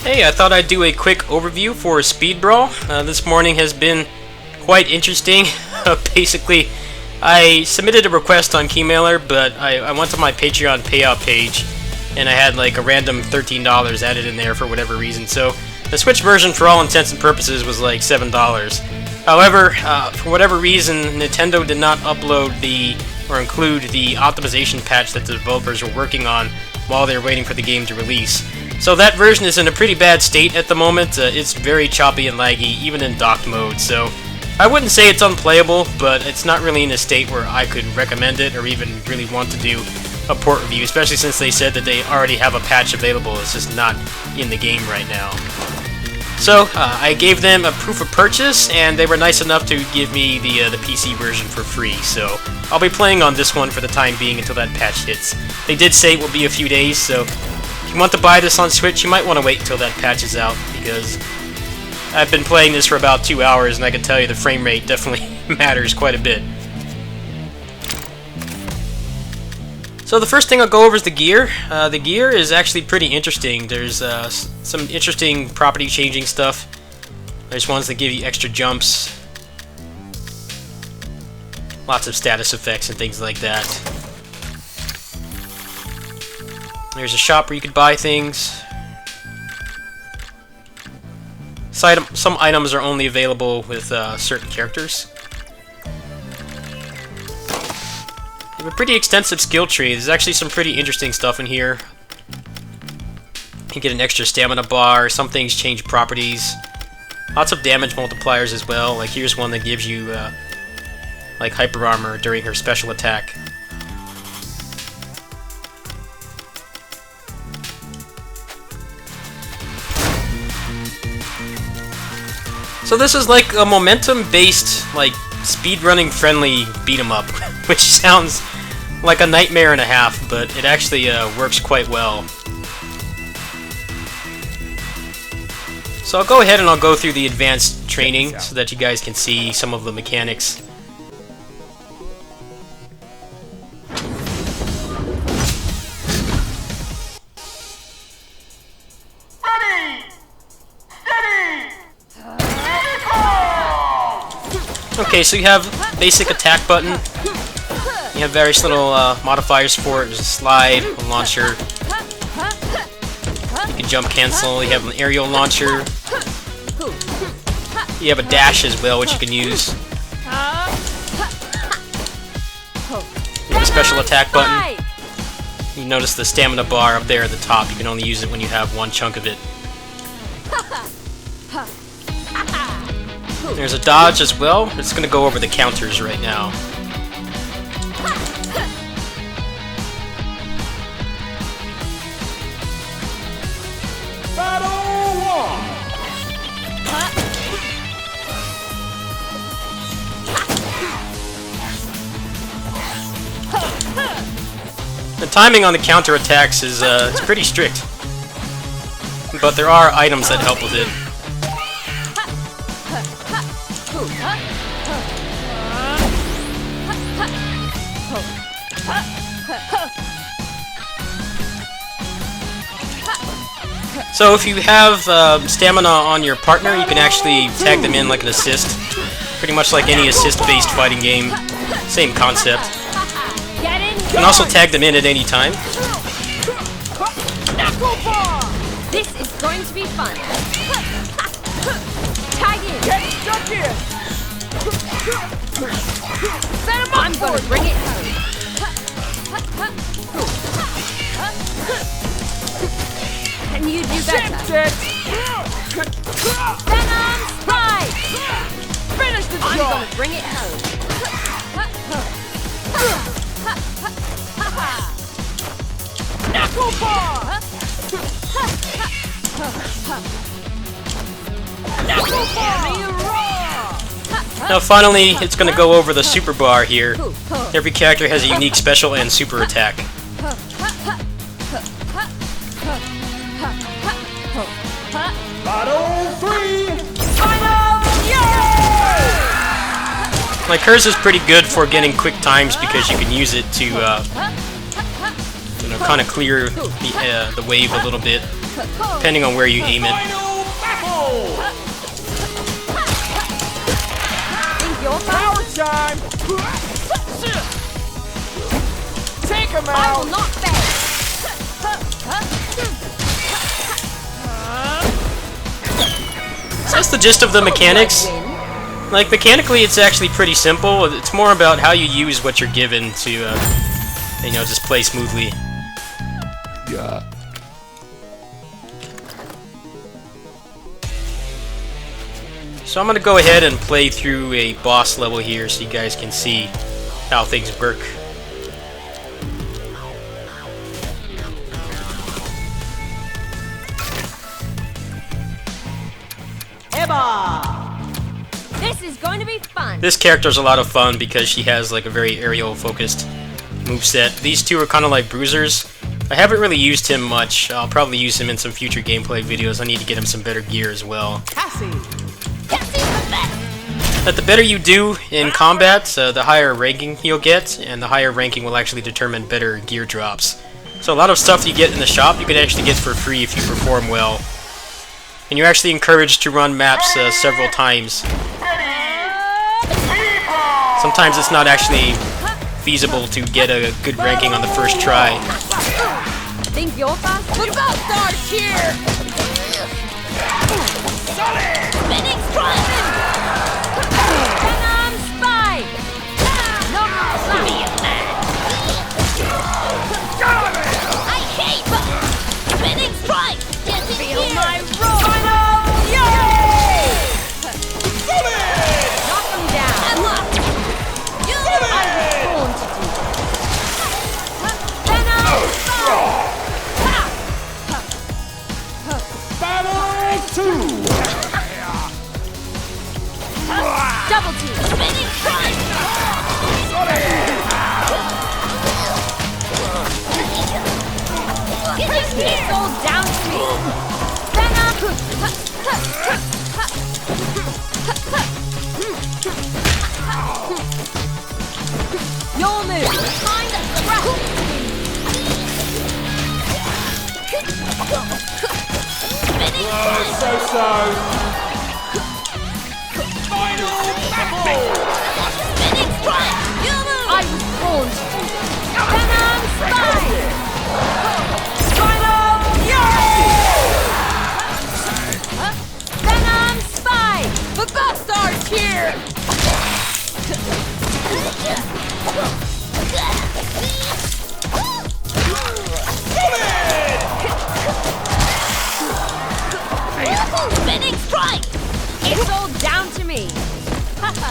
Hey, I thought I'd do a quick overview for Speed Brawl. This morning has been quite interesting. Basically, I submitted a request on Keymailer, but I went to my Patreon payout page, and I had like a random $13 added in there for whatever reason. So the Switch version, for all intents and purposes, was like $7. However, for whatever reason, Nintendo did not upload or include the optimization patch that the developers were working on while they were waiting for the game to release. So that version is in a pretty bad state at the moment. It's very choppy and laggy, even in docked mode. So I wouldn't say it's unplayable, but it's not really in a state where I could recommend it or even really want to do a port review, especially since they said that they already have a patch available. It's just not in the game right now. So I gave them a proof of purchase, and they were nice enough to give me the PC version for free. So I'll be playing on this one for the time being until that patch hits. They did say it will be a few days, so if you want to buy this on Switch, you might want to wait until that patch is out, because I've been playing this for about 2 hours, and I can tell you the frame rate definitely matters quite a bit. So the first thing I'll go over is the gear. The gear is actually pretty interesting. There's some interesting property changing stuff. There's ones that give you extra jumps, lots of status effects and things like that. There's a shop where you could buy things. Some items are only available with certain characters. You have a pretty extensive skill tree. There's actually some pretty interesting stuff in here. You get an extra stamina bar. Some things change properties. Lots of damage multipliers as well. Like here's one that gives you like hyper armor during her special attack. So this is like a momentum-based, like speedrunning friendly beat 'em up, which sounds like a nightmare and a half, but it actually works quite well. So I'll go ahead and I'll go through the advanced training so that you guys can see some of the mechanics. Okay, so you have basic attack button. You have various little modifiers for it. There's a slide, a launcher. You can jump cancel. You have an aerial launcher. You have a dash as well, which you can use. You have a special attack button. You notice the stamina bar up there at the top. You can only use it when you have one chunk of it. There's a dodge as well. It's going to go over the counters right now. The timing on the counterattacks is it's pretty strict, but there are items that help with it. So if you have stamina on your partner, you can actually tag them in like an assist. Pretty much like any assist-based fighting game. Same concept. You can also tag them in at any time. This is going to be fun. Tag in. Get stuck here. I'm going to bring it home. Can you do better? Venom Strike! Finish the job! I'm gonna bring it home. Knuckle bar! Knuckle bar! Now finally, it's gonna go over the super bar here. Every character has a unique special and super attack. Like hers is pretty good for getting quick times because you can use it to, kind of clear the wave a little bit. depending on where you aim it. Think you're Power time! Take him I out! will not fail. That's the gist of the mechanics. Like, mechanically, it's actually pretty simple. It's more about how you use what you're given to, you know, just play smoothly. Yeah. So I'm gonna go ahead and play through a boss level here so you guys can see how things work. This is going to be fun. This character's a lot of fun because she has like a very aerial focused moveset. These two are kind of like bruisers. I haven't really used him much. I'll probably use him in some future gameplay videos. I need to get him some better gear as well. Cassie's the best. But the better you do in combat, the higher ranking you'll get, and the higher ranking will actually determine better gear drops. So a lot of stuff you get in the shop you can actually get for free if you perform well. And you're actually encouraged to run maps several times. Sometimes it's not actually feasible to get a good ranking on the first try. Think you're fast? The best starts here. Spinning strike. Venom spike. No, be a man. I hate spinning strike. Feel my roll. Yay! Knock him down. I was born to do that. Venom spike. Battle 2! Double team. Spinning strike. It's all down to me. Venom. Your move. Find the scrap. Spinning strike. So. Final battle! Spinning strike. Your move. I was born to do this. Venom spike. Final. Venom spike. The best starts here. Spinning strike. It's all down to me. Venom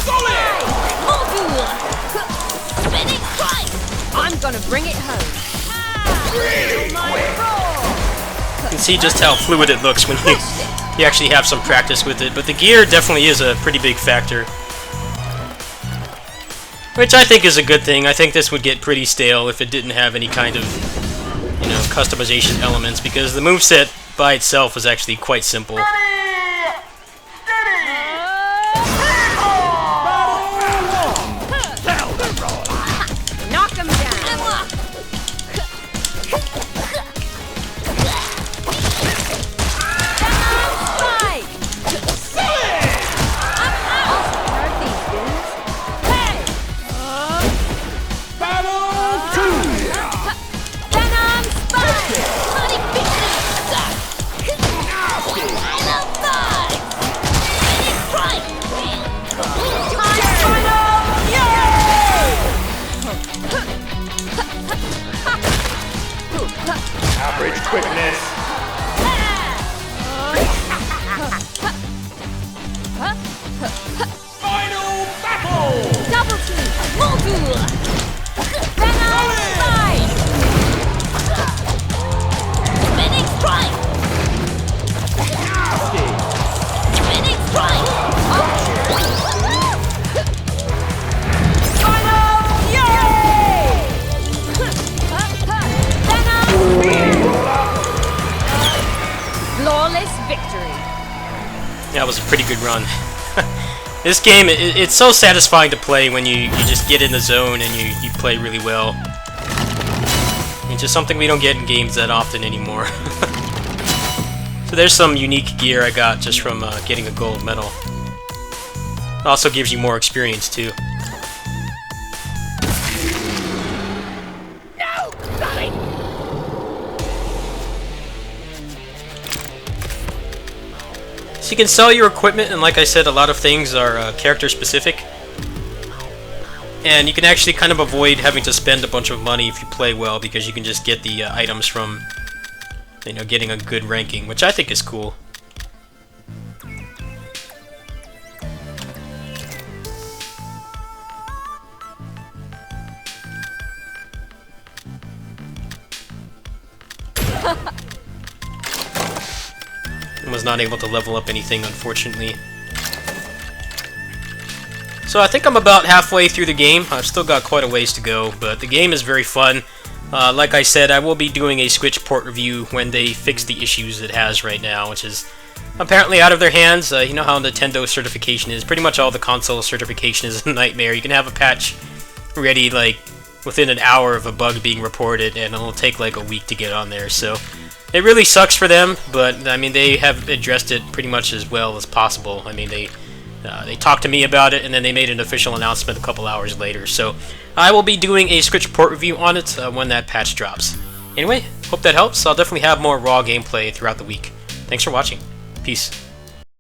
spike. Spinning strike. I'm gonna bring it home. You can see just how fluid it looks when you actually have some practice with it, but the gear definitely is a pretty big factor. Which I think is a good thing. I think this would get pretty stale if it didn't have any kind of, you know, customization elements, because the moveset by itself is actually quite simple. Knock him down. Average quickness. Final battle! Double team. Multi. Venom spike. Spinning strike. Spinning strike. Final. Yay! Venom. Flawless victory. That was a pretty good run. This game, it's so satisfying to play when you just get in the zone and you play really well. It's just something we don't get in games that often anymore. So there's some unique gear I got just from getting a gold medal. It also gives you more experience too. No! Sorry! So you can sell your equipment, and like I said, a lot of things are character specific. And you can actually kind of avoid having to spend a bunch of money if you play well, because you can just get the items from, you know, getting a good ranking, which I think is cool. Was not able to level up anything, unfortunately. So I think I'm about halfway through the game. I've still got quite a ways to go, but the game is very fun. Like I said, I will be doing a Switch port review when they fix the issues it has right now, which is apparently out of their hands. You know how Nintendo certification is. Pretty much all the console certification is a nightmare. You can have a patch ready like within an hour of a bug being reported, and it'll take like a week to get on there. So it really sucks for them, but I mean they have addressed it pretty much as well as possible. I mean they talked to me about it, and then they made an official announcement a couple hours later. So I will be doing a Switch port review on it when that patch drops. Anyway, hope that helps. I'll definitely have more Raw gameplay throughout the week. Thanks for watching. Peace.